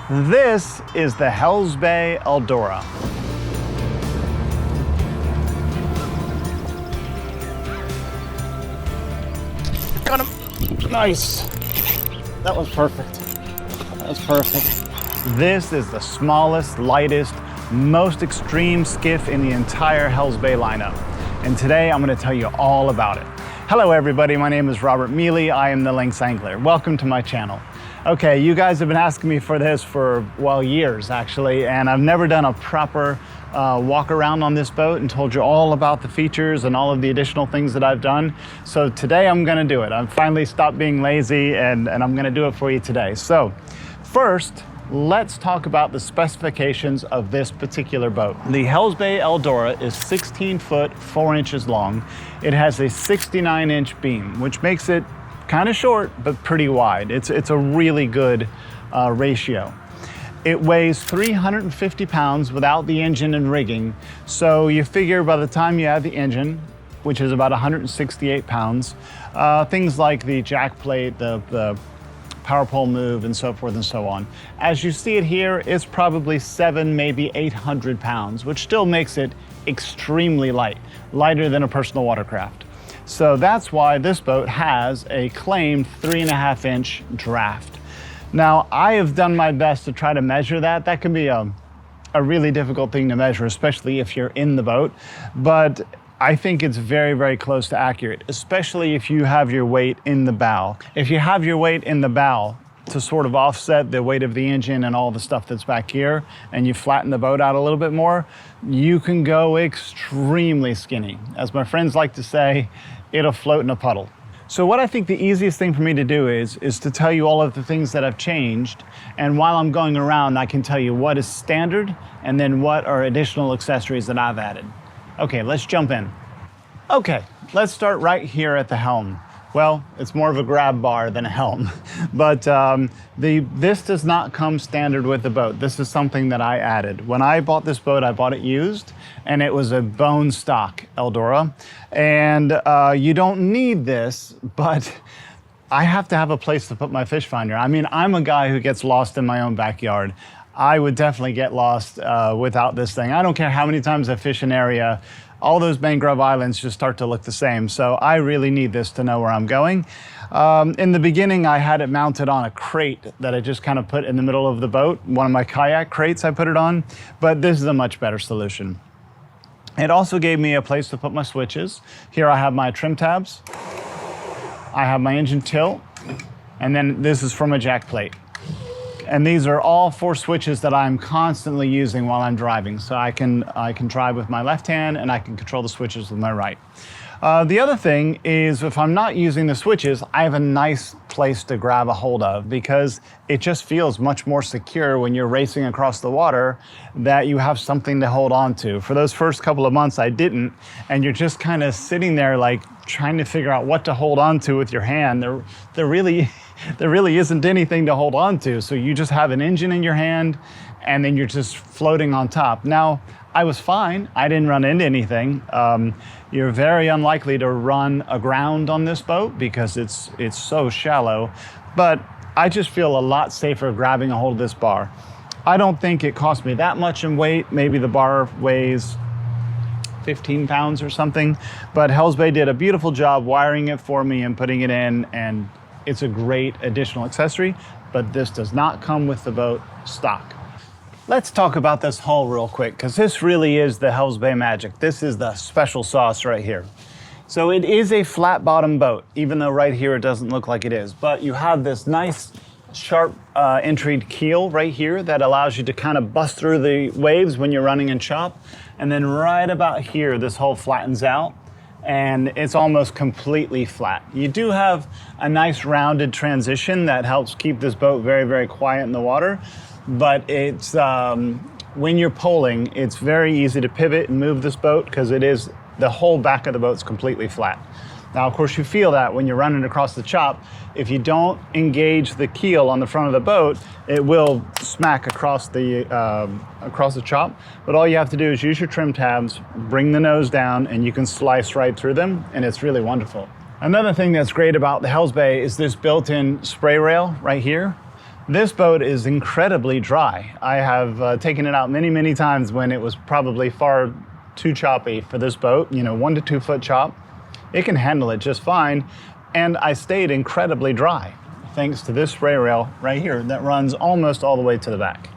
This is the Hells Bay Eldora. Got him. Nice. That was perfect. That was perfect. This is the smallest, lightest, most extreme skiff in the entire Hells Bay lineup. And today I'm going to tell you all about it. Hello everybody, my name is Robert Mealy. I am the Lynx Angler. Welcome to my channel. Okay, you guys have been asking me for this for, well, years actually, and I've never done a proper walk around on this boat and told you all about the features and all of the additional things that I've done. So today I'm gonna do it. I've finally stopped being lazy and I'm gonna do it for you today. So first, let's talk about the specifications of this particular boat. The Hells Bay Eldora is 16 foot, 4 inches long. It has a 69-inch beam, which makes it kind of short, but pretty wide. It's a really good ratio. It weighs 350 pounds without the engine and rigging. So you figure by the time you add the engine, which is about 168 pounds, things like the jack plate, the power pole move, and so forth and so on. As you see it here, it's probably 700, maybe 800 pounds, which still makes it extremely light, lighter than a personal watercraft. So that's why this boat has a claimed 3.5-inch draft. Now, I have done my best to try to measure that. That can be a really difficult thing to measure, especially if you're in the boat. But I think it's very, very close to accurate, especially if you have your weight in the bow. If you have your weight in the bow to sort of offset the weight of the engine and all the stuff that's back here, and you flatten the boat out a little bit more, you can go extremely skinny. As my friends like to say, it'll float in a puddle. So what I think the easiest thing for me to do is to tell you all of the things that have changed, and while I'm going around, I can tell you what is standard and then what are additional accessories that I've added. Okay, let's jump in. Okay, let's start right here at the helm. Well, it's more of a grab bar than a helm, but this does not come standard with the boat. This is something that I added. When I bought this boat, I bought it used, and it was a bone stock Eldora. And you don't need this, but I have to have a place to put my fish finder. I mean, I'm a guy who gets lost in my own backyard. I would definitely get lost without this thing. I don't care how many times I fish an area, all those mangrove islands just start to look the same. So I really need this to know where I'm going. In the beginning, I had it mounted on a crate that I just kind of put in the middle of the boat. One of my kayak crates I put it on, but this is a much better solution. It also gave me a place to put my switches. Here I have my trim tabs. I have my engine tilt, and then this is from a jack plate. And these are all 4 switches that I'm constantly using while I'm driving. So I can drive with my left hand and I can control the switches with my right. The other thing is if I'm not using the switches, I have a nice place to grab a hold of because it just feels much more secure when you're racing across the water that you have something to hold on to. For those first couple of months, I didn't. And you're just kind of sitting there like trying to figure out what to hold on to with your hand. There really isn't anything to hold on to. So you just have an engine in your hand and then you're just floating on top. Now, I was fine. I didn't run into anything. You're very unlikely to run aground on this boat because it's so shallow, but I just feel a lot safer grabbing a hold of this bar. I don't think it cost me that much in weight. Maybe the bar weighs 15 pounds or something, but Hells Bay did a beautiful job wiring it for me and putting it in, and it's a great additional accessory, but this does not come with the boat stock. Let's talk about this hull real quick, because this really is the Hells Bay magic. This is the special sauce right here. So it is a flat bottom boat, even though right here it doesn't look like it is, but you have this nice sharp entry keel right here that allows you to kind of bust through the waves when you're running in chop. And then right about here, this hull flattens out and it's almost completely flat. You do have a nice rounded transition that helps keep this boat very, very quiet in the water, but it's when you're poling, it's very easy to pivot and move this boat because the whole back of the boat's completely flat. Now, of course, you feel that when you're running across the chop. If you don't engage the keel on the front of the boat, it will smack across the chop. But all you have to do is use your trim tabs, bring the nose down, and you can slice right through them, and it's really wonderful. Another thing that's great about the Hells Bay is this built-in spray rail right here. This boat is incredibly dry. I have taken it out many, many times when it was probably far too choppy for this boat, you know, 1 to 2 foot chop. It can handle it just fine. And I stayed incredibly dry thanks to this spray rail right here that runs almost all the way to the back.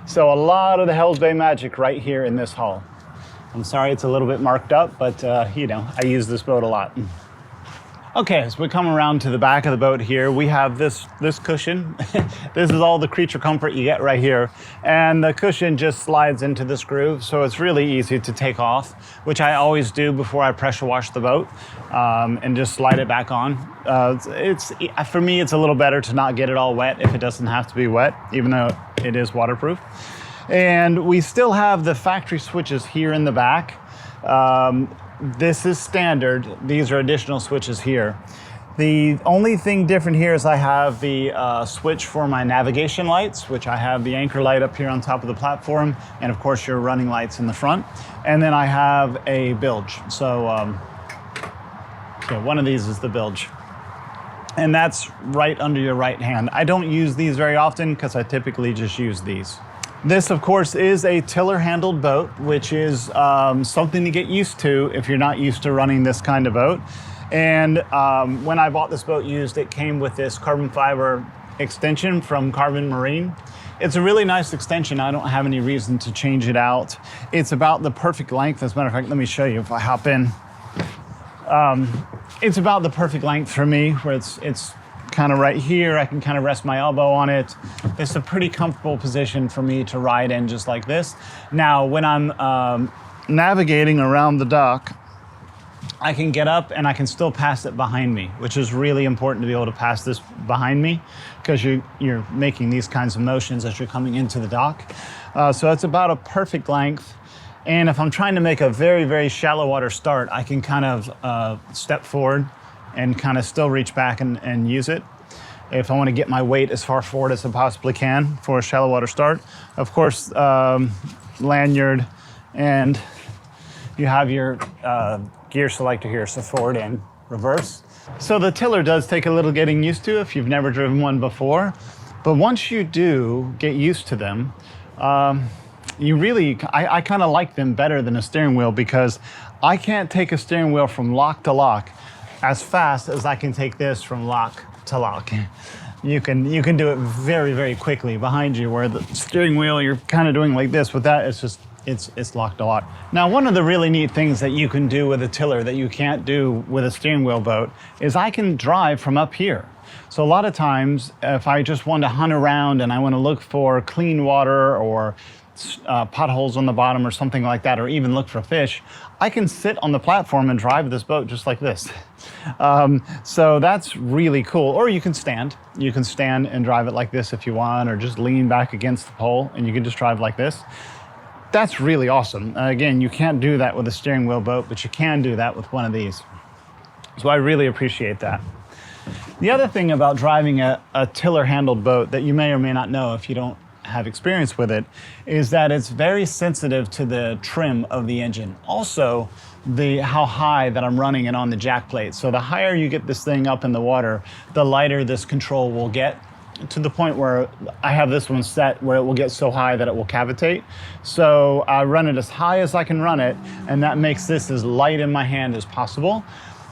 So a lot of the Hell's Bay magic right here in this hull. I'm sorry it's a little bit marked up, but you know, I use this boat a lot. Okay, as we come around to the back of the boat here, we have this cushion. This is all the creature comfort you get right here. And the cushion just slides into this groove, so it's really easy to take off, which I always do before I pressure wash the boat, and just slide it back on. For me, it's a little better to not get it all wet if it doesn't have to be wet, even though it is waterproof. And we still have the factory switches here in the back. This is standard. These are additional switches here. The only thing different here is I have the switch for my navigation lights, which I have the anchor light up here on top of the platform, and of course your running lights in the front. And then I have a bilge. So one of these is the bilge. And that's right under your right hand. I don't use these very often because I typically just use these. This, of course, is a tiller-handled boat, which is something to get used to if you're not used to running this kind of boat. And when I bought this boat used, it came with this carbon fiber extension from Carbon Marine. It's a really nice extension. I don't have any reason to change it out. It's about the perfect length. As a matter of fact, let me show you if I hop in. It's about the perfect length for me, where it's kind of right here. I can kind of rest my elbow on it. It's a pretty comfortable position for me to ride in just like this. Now, when I'm navigating around the dock, I can get up and I can still pass it behind me, which is really important to be able to pass this behind me because you're making these kinds of motions as you're coming into the dock. So it's about a perfect length. And if I'm trying to make a very, very shallow water start, I can kind of step forward and kind of still reach back and use it. If I want to get my weight as far forward as I possibly can for a shallow water start. Of course, lanyard, and you have your gear selector here, so forward and reverse. So the tiller does take a little getting used to if you've never driven one before, but once you do get used to them, I kind of like them better than a steering wheel because I can't take a steering wheel from lock to lock as fast as I can take this from lock to lock. You can do it very, very quickly behind you, where the steering wheel you're kind of doing like this. With that, it's lock to lock. Now, one of the really neat things that you can do with a tiller that you can't do with a steering wheel boat is I can drive from up here. So a lot of times, if I just want to hunt around and I want to look for clean water or potholes on the bottom or something like that, or even look for fish, I can sit on the platform and drive this boat just like this. So that's really cool. Or you can stand. You can stand and drive it like this if you want, or just lean back against the pole and you can just drive like this. That's really awesome. Again, you can't do that with a steering wheel boat, but you can do that with one of these. So I really appreciate that. The other thing about driving a tiller-handled boat that you may or may not know if you don't have experience with it is that it's very sensitive to the trim of the engine. Also, how high that I'm running it on the jack plate. So the higher you get this thing up in the water, the lighter this control will get, to the point where I have this one set where it will get so high that it will cavitate. So I run it as high as I can run it, and that makes this as light in my hand as possible.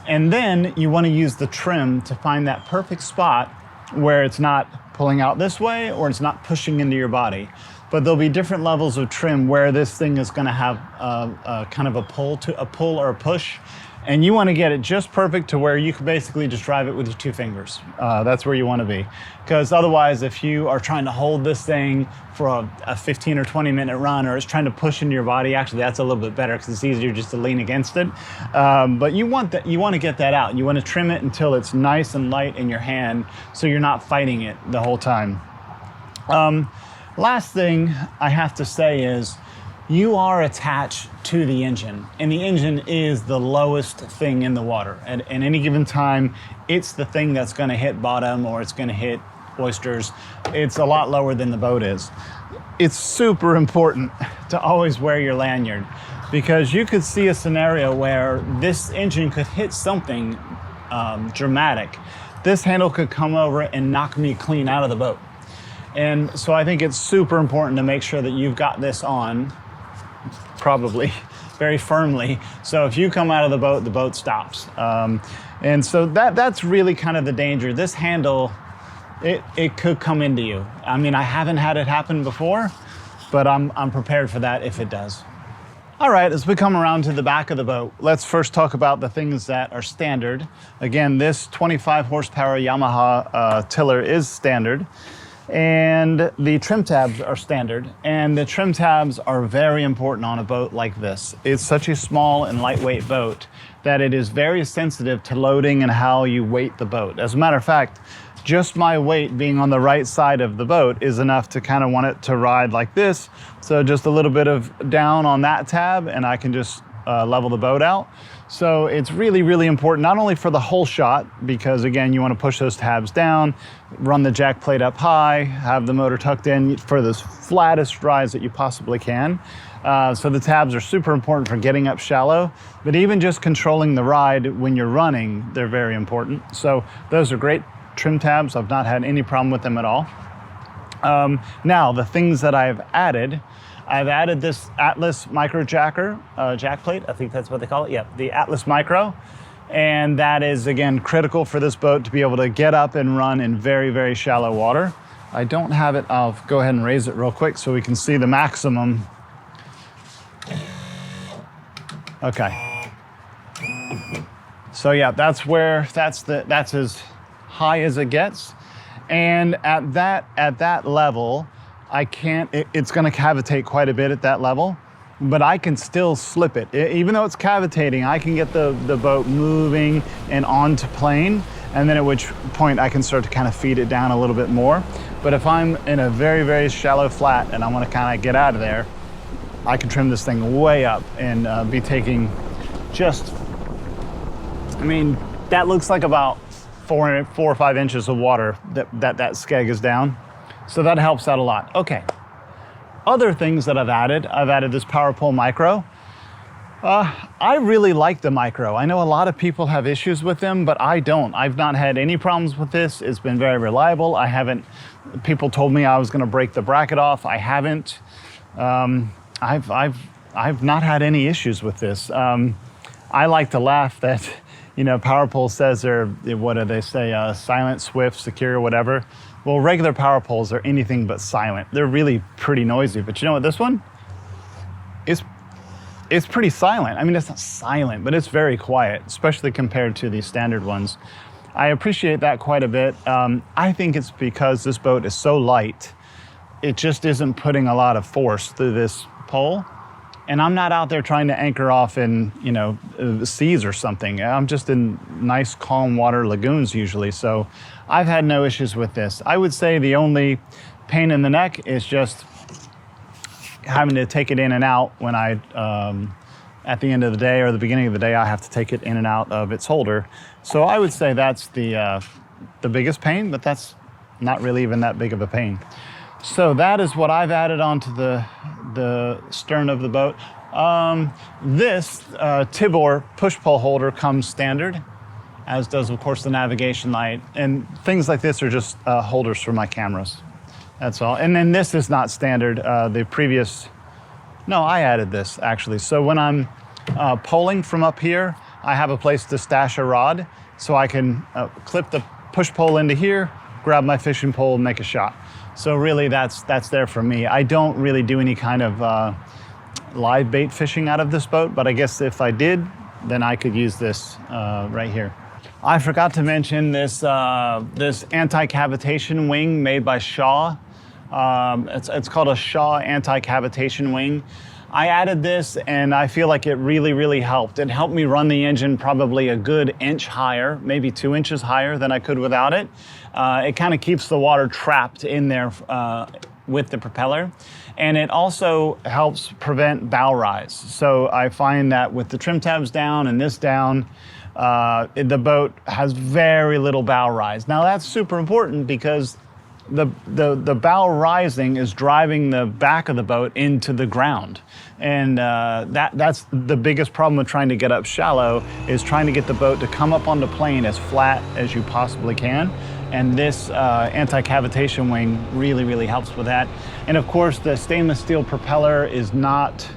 And then you want to use the trim to find that perfect spot where it's not pulling out this way or it's not pushing into your body. But there'll be different levels of trim where this thing is going to have a kind of a pull or a push. And you want to get it just perfect to where you can basically just drive it with your two fingers. That's where you want to be. Because otherwise, if you are trying to hold this thing for a 15 or 20 minute run, or it's trying to push into your body, actually that's a little bit better because it's easier just to lean against it. But you want to get that out. You want to trim it until it's nice and light in your hand so you're not fighting it the whole time. Last thing I have to say is, you are attached to the engine, and the engine is the lowest thing in the water. At any given time, it's the thing that's going to hit bottom or it's going to hit oysters. It's a lot lower than the boat is. It's super important to always wear your lanyard, because you could see a scenario where this engine could hit something dramatic. This handle could come over and knock me clean out of the boat. And so I think it's super important to make sure that you've got this on, probably very firmly. So if you come out of the boat stops. And so that's really kind of the danger. This handle, it could come into you. I mean, I haven't had it happen before, but I'm prepared for that if it does. All right, as we come around to the back of the boat, let's first talk about the things that are standard. Again, this 25 horsepower Yamaha tiller is standard, and the trim tabs are standard. And the trim tabs are very important on a boat like this. It's such a small and lightweight boat that it is very sensitive to loading and how you weight the boat. As a matter of fact, just my weight being on the right side of the boat is enough to kind of want it to ride like this. So just a little bit of down on that tab and I can just level the boat out. So it's really, really important, not only for the whole shot, because again, you want to push those tabs down, run the jack plate up high, have the motor tucked in for the flattest rides that you possibly can. So the tabs are super important for getting up shallow, but even just controlling the ride when you're running, they're very important. So those are great trim tabs. I've not had any problem with them at all. Now, the things that I've added this Atlas micro jacker, jack plate. I think that's what they call it. Yeah, the Atlas micro. And that is, again, critical for this boat to be able to get up and run in very, very shallow water. I don't have it. I'll go ahead and raise it real quick so we can see the maximum. Okay. So yeah, that's as high as it gets. And at that level, it's going to cavitate quite a bit at that level, but I can still slip it. Even though it's cavitating, I can get the boat moving and onto plane, and then at which point I can start to kind of feed it down a little bit more. But if I'm in a very, very shallow flat and I want to kind of get out of there, I can trim this thing way up and be taking just, I mean, that looks like about 4 or 5 inches of water that skeg is down. So that helps out a lot. Okay. Other things that I've added this Power Pole Micro. I really like the Micro. I know a lot of people have issues with them, but I don't. I've not had any problems with this. It's been very reliable. People told me I was gonna break the bracket off. I haven't. I've not had any issues with this. I like to laugh that, Power Pole says they're, what do they say, silent, swift, secure, whatever. Well, regular power poles are anything but silent. They're really pretty noisy, but you know what, this one is, it's pretty silent. I mean, it's not silent, but it's very quiet, especially compared to the standard ones. I appreciate that quite a bit. I think it's because this boat is so light, it just isn't putting a lot of force through this pole. And I'm not out there trying to anchor off in, seas or something. I'm just in nice, calm water lagoons usually. So I've had no issues with this. I would say the only pain in the neck is just having to take it in and out when at the end of the day or the beginning of the day, I have to take it in and out of its holder. So I would say that's the biggest pain, but that's not really even that big of a pain. So that is what I've added onto the stern of the boat. This Tibor push-pull holder comes standard, as does, of course, the navigation light. And things like this are just holders for my cameras. That's all. And then this is not standard. I added this, actually. So when I'm poling from up here, I have a place to stash a rod. So I can clip the push-pole into here, grab my fishing pole, and make a shot. So really, that's there for me. I don't really do any kind of live bait fishing out of this boat, but I guess if I did, then I could use this right here. I forgot to mention this anti-cavitation wing made by Shaw. It's called a Shaw anti-cavitation wing. I added this and I feel like it really, really helped. It helped me run the engine probably a good inch higher, maybe 2 inches higher than I could without it. It kind of keeps the water trapped in there with the propeller. And it also helps prevent bow rise. So I find that with the trim tabs down and this down, the boat has very little bow rise. Now that's super important because the bow rising is driving the back of the boat into the ground. And that's the biggest problem with trying to get up shallow, is trying to get the boat to come up on the plane as flat as you possibly can. And this anti-cavitation wing really helps with that. And of course, the stainless steel propeller is not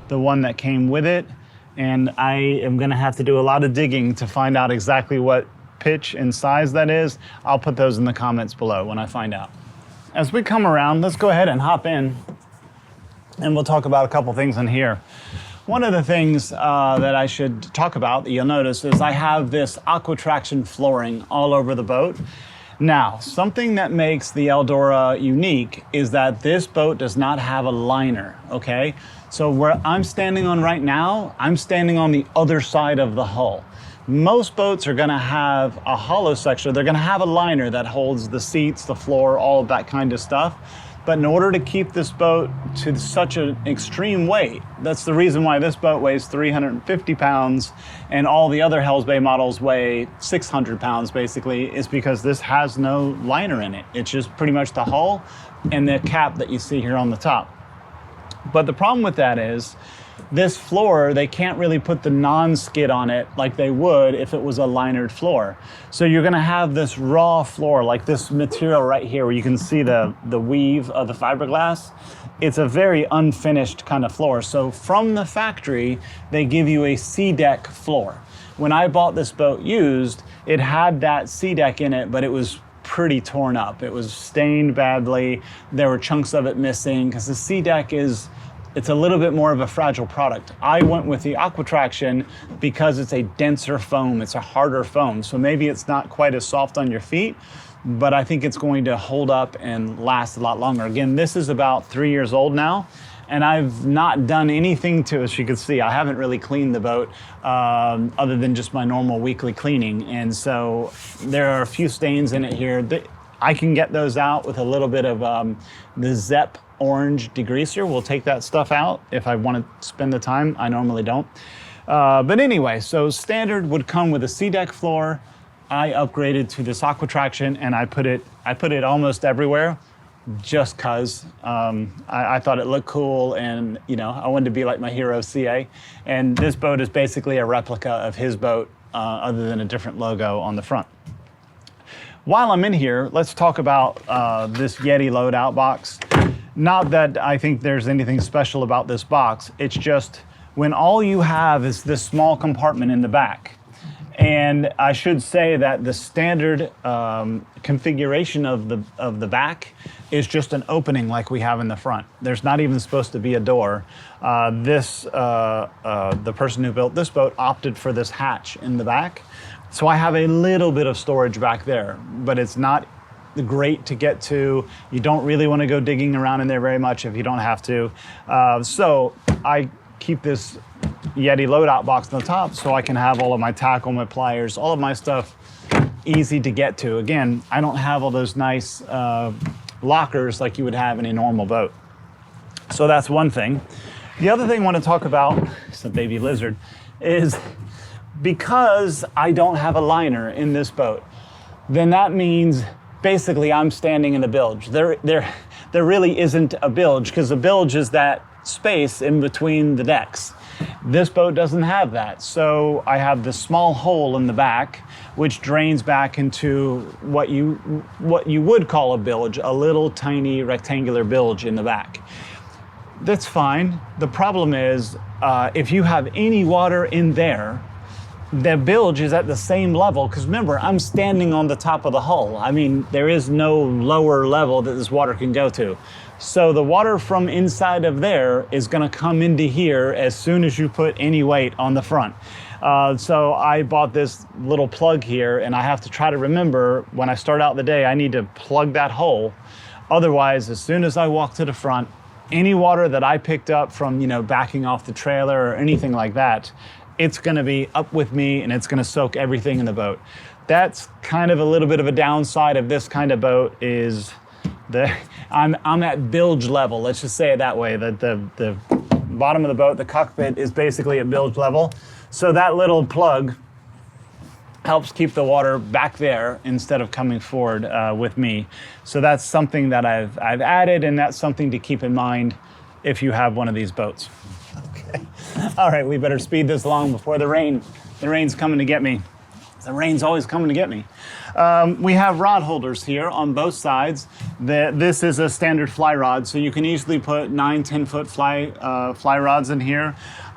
the one that came with it. And I am gonna have to do a lot of digging to find out exactly what pitch and size that is. I'll put those in the comments below when I find out. As we come around, let's go ahead and hop in and we'll talk about a couple things in here. One of the things that I should talk about that you'll notice is I have this aqua traction flooring all over the boat. Now, something that makes the Eldora unique is that this boat does not have a liner, okay? So where I'm standing on right now, I'm standing on the other side of the hull. Most boats are gonna have a hollow section. They're gonna have a liner that holds the seats, the floor, all of that kind of stuff. But in order to keep this boat to such an extreme weight, that's the reason why this boat weighs 350 pounds and all the other Hells Bay models weigh 600 pounds basically, is because this has no liner in it. It's just pretty much the hull and the cap that you see here on the top. But the problem with that is, this floor, they can't really put the non-skid on it like they would if it was a linered floor. So you're gonna have this raw floor, like this material right here where you can see the weave of the fiberglass. It's a very unfinished kind of floor. So from the factory, they give you a C-deck floor. When I bought this boat used, it had that C-deck in it, but it was pretty torn up. It was stained badly. There were chunks of it missing because the C-deck it's a little bit more of a fragile product. I went with the aqua traction because it's a denser foam, it's a harder foam. So maybe it's not quite as soft on your feet, but I think it's going to hold up and last a lot longer. Again, this is about 3 years old now, and I've not done anything to it. As you can see, I haven't really cleaned the boat other than just my normal weekly cleaning. And so there are a few stains in it here. I can get those out with a little bit of the Zepp orange degreaser. We'll take that stuff out if I want to spend the time. I normally don't. But anyway, so standard would come with a C-deck floor. I upgraded to this aqua traction and I put it almost everywhere just cause I thought it looked cool, and you know, I wanted to be like my hero CA. And this boat is basically a replica of his boat other than a different logo on the front. While I'm in here, let's talk about this Yeti loadout box. Not that I think there's anything special about this box, it's just when all you have is this small compartment in the back. And I should say that the standard configuration of the back is just an opening like we have in the front. There's not even supposed to be a door. The person who built this boat opted for this hatch in the back. So I have a little bit of storage back there, but it's not great to get to. You don't really want to go digging around in there very much if you don't have to. So I keep this Yeti loadout box on the top so I can have all of my tackle, my pliers, all of my stuff easy to get to. Again, I don't have all those nice lockers like you would have in a normal boat. So that's one thing. The other thing I want to talk about, it's a baby lizard, is because I don't have a liner in this boat, then that means basically I'm standing in the bilge. There really isn't a bilge, because the bilge is that space in between the decks. This boat doesn't have that. So I have this small hole in the back, which drains back into what you would call a bilge, a little tiny rectangular bilge in the back. That's fine. The problem is, if you have any water in there, the bilge is at the same level, because remember, I'm standing on the top of the hull. I mean, there is no lower level that this water can go to. So the water from inside of there is gonna come into here as soon as you put any weight on the front. So I bought this little plug here, and I have to try to remember when I start out the day, I need to plug that hole. Otherwise, as soon as I walk to the front, any water that I picked up from, backing off the trailer or anything like that, it's gonna be up with me and it's gonna soak everything in the boat. That's kind of a little bit of a downside of this kind of boat, is I'm at bilge level, let's just say it that way. The bottom of the boat, the cockpit, is basically at bilge level. So that little plug helps keep the water back there instead of coming forward with me. So that's something that I've added, and that's something to keep in mind if you have one of these boats. Okay. All right, we better speed this along before the rain's coming to get me. The rain's always coming to get me. We have rod holders here on both sides. This is a standard fly rod, so you can easily put 9-10 foot fly rods in here.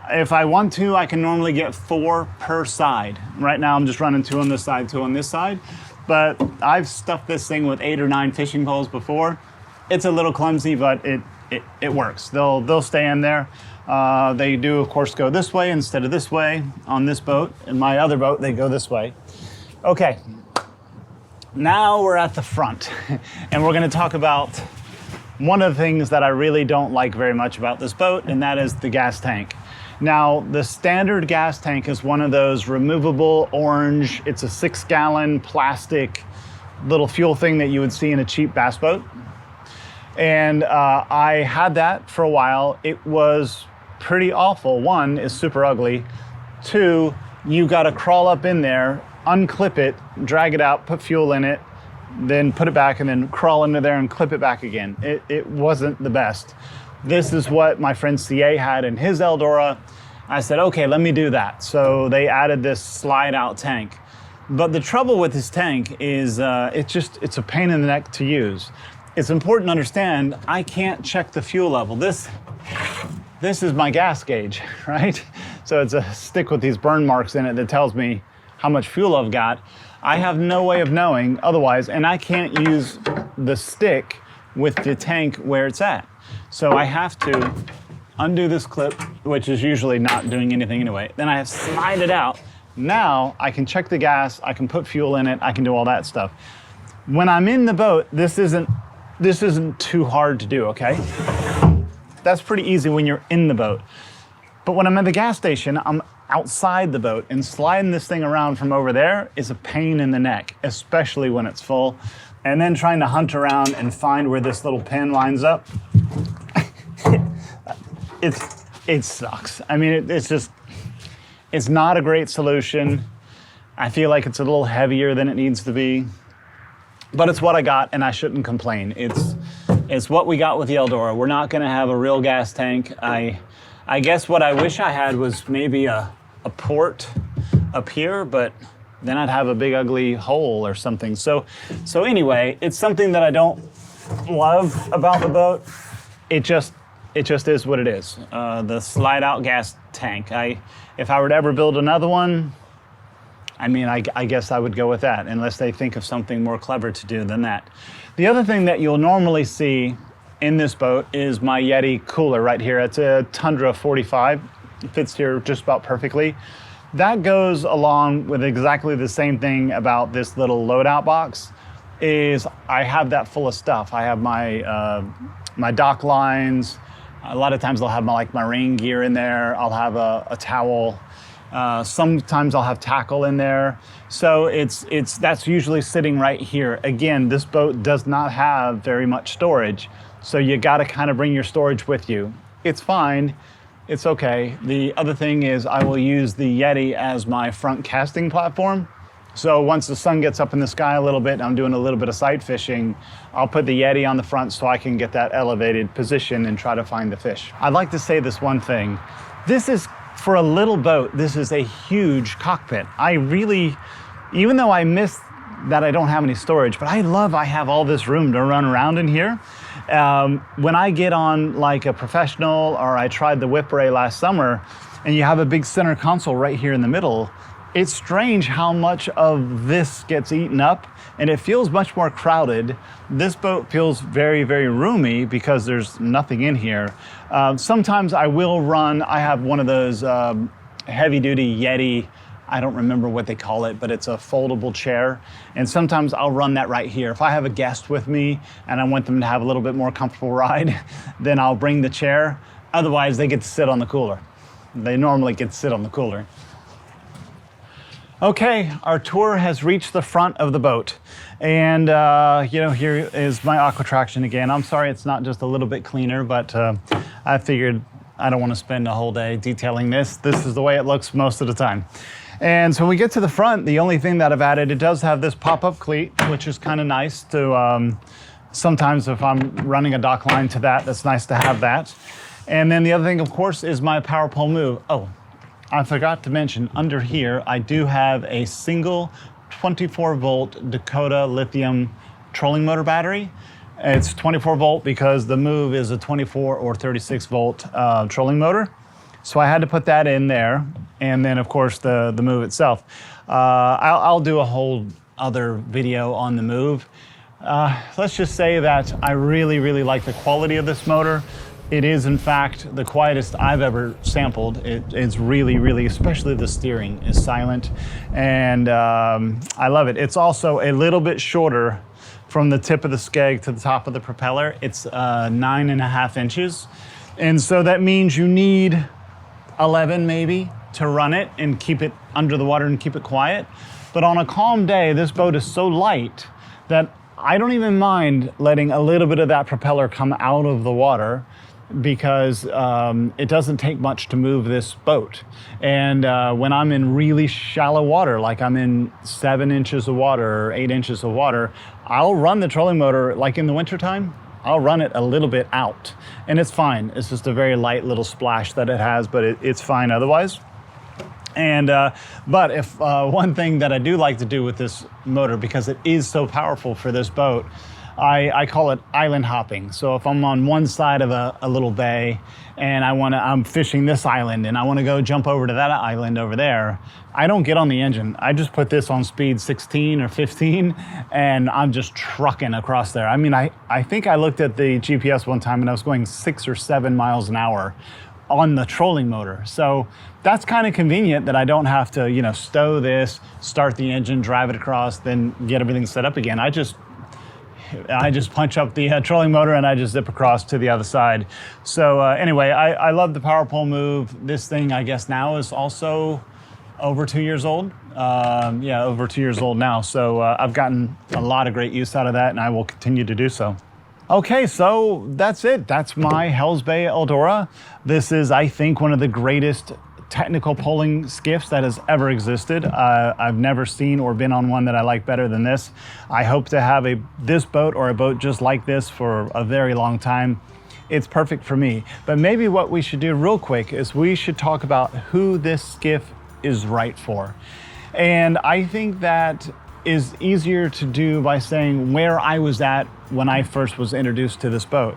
If I want to, I can normally get 4 per side. Right now I'm just running 2 on this side, 2 on this side. But I've stuffed this thing with 8 or 9 fishing poles before. It's a little clumsy, but it works. They'll stay in there. They do, of course, go this way instead of this way on this boat. In my other boat, they go this way. Okay, now we're at the front, and we're going to talk about one of the things that I really don't like very much about this boat, and that is the gas tank. Now, the standard gas tank is one of those removable orange, it's a 6-gallon plastic little fuel thing that you would see in a cheap bass boat. And I had that for a while. It was pretty awful. 1, it's super ugly. 2, you gotta crawl up in there, unclip it, drag it out, put fuel in it, then put it back, and then crawl into there and clip it back again. It wasn't the best. This is what my friend CA had in his Eldora. I said, okay, let me do that. So they added this slide out tank. But the trouble with this tank is it's a pain in the neck to use. It's important to understand, I can't check the fuel level. This is my gas gauge, right? So it's a stick with these burn marks in it that tells me how much fuel I've got. I have no way of knowing otherwise, and I can't use the stick with the tank where it's at. So I have to undo this clip, which is usually not doing anything anyway. Then I have to slide it out. Now I can check the gas, I can put fuel in it, I can do all that stuff. When I'm in the boat, this isn't too hard to do, okay? That's pretty easy when you're in the boat. But when I'm at the gas station, I'm outside the boat, and sliding this thing around from over there is a pain in the neck, especially when it's full. And then trying to hunt around and find where this little pin lines up, it sucks. I mean, it's not a great solution. I feel like it's a little heavier than it needs to be. But it's what I got, and I shouldn't complain. It's what we got with the Eldora. We're not gonna have a real gas tank. I guess what I wish I had was maybe a port up here, but then I'd have a big ugly hole or something. So anyway, it's something that I don't love about the boat. It just is what it is. The slide out gas tank. If I were to ever build another one, I mean, I guess I would go with that, unless they think of something more clever to do than that. The other thing that you'll normally see in this boat is my Yeti cooler right here. It's a Tundra 45. It fits here just about perfectly. That goes along with exactly the same thing about this little loadout box, is I have that full of stuff. I have my dock lines. A lot of times I'll have my rain gear in there. I'll have a towel. Sometimes I'll have tackle in there. So that's usually sitting right here. Again, this boat does not have very much storage, so you gotta kind of bring your storage with you. It's fine, it's okay. The other thing is I will use the Yeti as my front casting platform. So once the sun gets up in the sky a little bit and I'm doing a little bit of sight fishing, I'll put the Yeti on the front so I can get that elevated position and try to find the fish. I'd like to say this one thing. This is, for a little boat, this is a huge cockpit. I really, even though I miss that I don't have any storage, but I have all this room to run around in here. When I get on like a professional, or I tried the Whipray last summer, and you have a big center console right here in the middle, it's strange how much of this gets eaten up, and it feels much more crowded. This boat feels very, very roomy because there's nothing in here. Sometimes I will run, I have one of those heavy-duty Yeti, I don't remember what they call it, but it's a foldable chair. And sometimes I'll run that right here. If I have a guest with me and I want them to have a little bit more comfortable ride, then I'll bring the chair. Otherwise, they get to sit on the cooler. They normally get to sit on the cooler. Okay, our tour has reached the front of the boat. And here is my aqua traction again. I'm sorry it's not just a little bit cleaner, but I figured I don't want to spend a whole day detailing this. This is the way it looks most of the time. And so when we get to the front, the only thing that I've added, it does have this pop-up cleat, which is kind of nice to, sometimes if I'm running a dock line to that, that's nice to have that. And then the other thing, of course, is my power pole move. Oh, I forgot to mention, under here, I do have a single 24 volt Dakota lithium trolling motor battery. It's 24 volt because the Move is a 24 or 36 volt trolling motor. So I had to put that in there. And then of course the Move itself. I'll do a whole other video on the Move. Let's just say that I really, really like the quality of this motor. It is, in fact, the quietest I've ever sampled. It's really, really, especially the steering is silent. And I love it. It's also a little bit shorter from the tip of the skeg to the top of the propeller. It's 9.5 inches. And so that means you need 11 maybe to run it and keep it under the water and keep it quiet. But on a calm day, this boat is so light that I don't even mind letting a little bit of that propeller come out of the water, because it doesn't take much to move this boat. And when I'm in really shallow water, like I'm in 7 inches of water or 8 inches of water, I'll run the trolling motor, like in the wintertime, I'll run it a little bit out. And it's fine. It's just a very light little splash that it has, but it's fine otherwise. And but if one thing that I do like to do with this motor, because it is so powerful for this boat, I call it island hopping. So if I'm on one side of a little bay and I'm fishing this island and I want to go jump over to that island over there, I don't get on the engine. I just put this on speed 16 or 15 and I'm just trucking across there. I mean, I think I looked at the GPS one time and I was going 6 or 7 miles an hour on the trolling motor. So that's kind of convenient that I don't have to, you know, stow this, start the engine, drive it across, then get everything set up again. I just punch up the trolling motor and I just zip across to the other side. So anyway, I love the Power Pole Move. This thing, I guess now is also over 2 years old. Yeah, over 2 years old now. So I've gotten a lot of great use out of that and I will continue to do so. Okay, so that's it. That's my Hells Bay Eldora. This is, I think, one of the greatest technical poling skiffs that has ever existed. I've never seen or been on one that I like better than this. I hope to have this boat or a boat just like this for a very long time. It's perfect for me. But maybe what we should do real quick is we should talk about who this skiff is right for. And I think that is easier to do by saying where I was at when I first was introduced to this boat.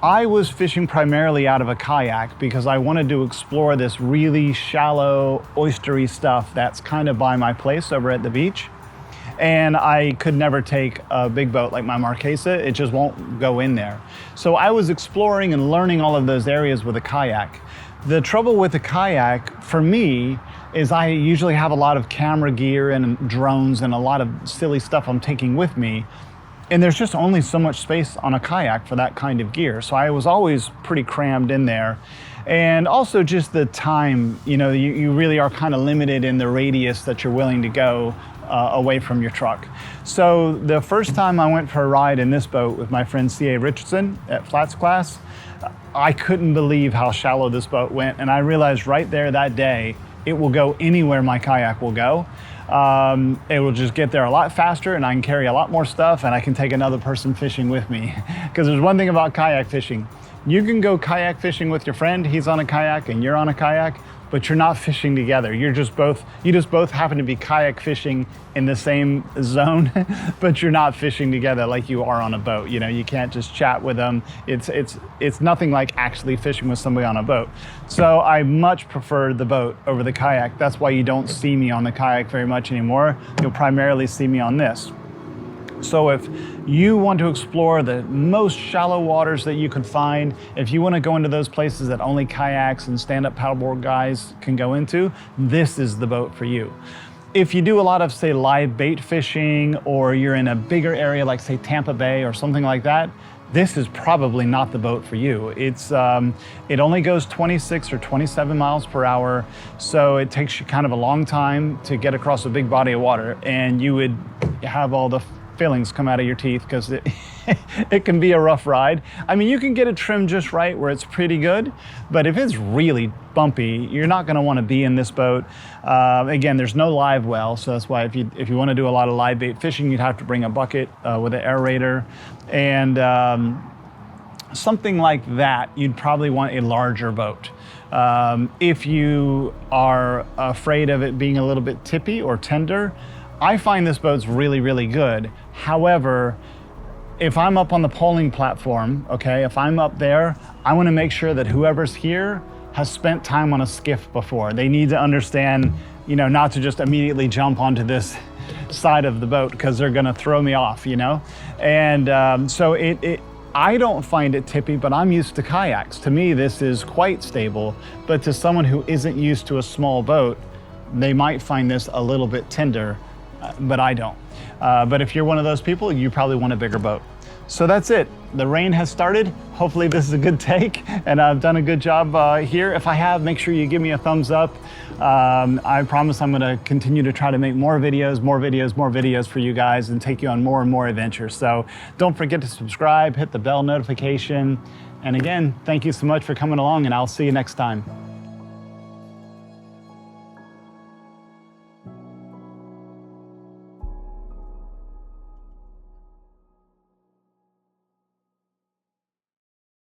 I was fishing primarily out of a kayak because I wanted to explore this really shallow, oystery stuff that's kind of by my place over at the beach. And I could never take a big boat like my Marquesa. It just won't go in there. So I was exploring and learning all of those areas with a kayak. The trouble with a kayak, for me, is I usually have a lot of camera gear and drones and a lot of silly stuff I'm taking with me. And there's just only so much space on a kayak for that kind of gear. So I was always pretty crammed in there. And also just the time, you know, you really are kind of limited in the radius that you're willing to go away from your truck. So the first time I went for a ride in this boat with my friend C.A. Richardson at Flats Class, I couldn't believe how shallow this boat went. And I realized right there that day, it will go anywhere my kayak will go. It will just get there a lot faster and I can carry a lot more stuff and I can take another person fishing with me. Because there's one thing about kayak fishing. You can go kayak fishing with your friend, he's on a kayak and you're on a kayak, but you're not fishing together. You just both happen to be kayak fishing in the same zone, but you're not fishing together like you are on a boat. You know, you can't just chat with them. It's nothing like actually fishing with somebody on a boat. So I much prefer the boat over the kayak. That's why you don't see me on the kayak very much anymore. You'll primarily see me on this. So if you want to explore the most shallow waters that you can find, if you want to go into those places that only kayaks and stand-up paddleboard guys can go into, this is the boat for you. If you do a lot of, say, live bait fishing, or you're in a bigger area like, say, Tampa Bay or something like that, this is probably not the boat for you. It only goes 26 or 27 miles per hour, so it takes you kind of a long time to get across a big body of water, and you would have all the fillings come out of your teeth because it can be a rough ride. I mean, you can get it trimmed just right where it's pretty good, but if it's really bumpy, you're not going to want to be in this boat. Again, there's no live well, so that's why if you want to do a lot of live bait fishing, you'd have to bring a bucket with an aerator, and something like that, you'd probably want a larger boat. If you are afraid of it being a little bit tippy or tender, I find this boat's really, really good. However, if I'm up on the polling platform, okay, if I'm up there, I want to make sure that whoever's here has spent time on a skiff before. They need to understand, you know, not to just immediately jump onto this side of the boat because they're gonna throw me off, you know? And so I don't find it tippy, but I'm used to kayaks. To me, this is quite stable, but to someone who isn't used to a small boat, they might find this a little bit tender, but I don't. But if you're one of those people, you probably want a bigger boat. So that's it. The rain has started. Hopefully this is a good take and I've done a good job here. If I have, make sure you give me a thumbs up. I promise I'm gonna continue to try to make more videos for you guys and take you on more and more adventures. So don't forget to subscribe, hit the bell notification. And again, thank you so much for coming along and I'll see you next time.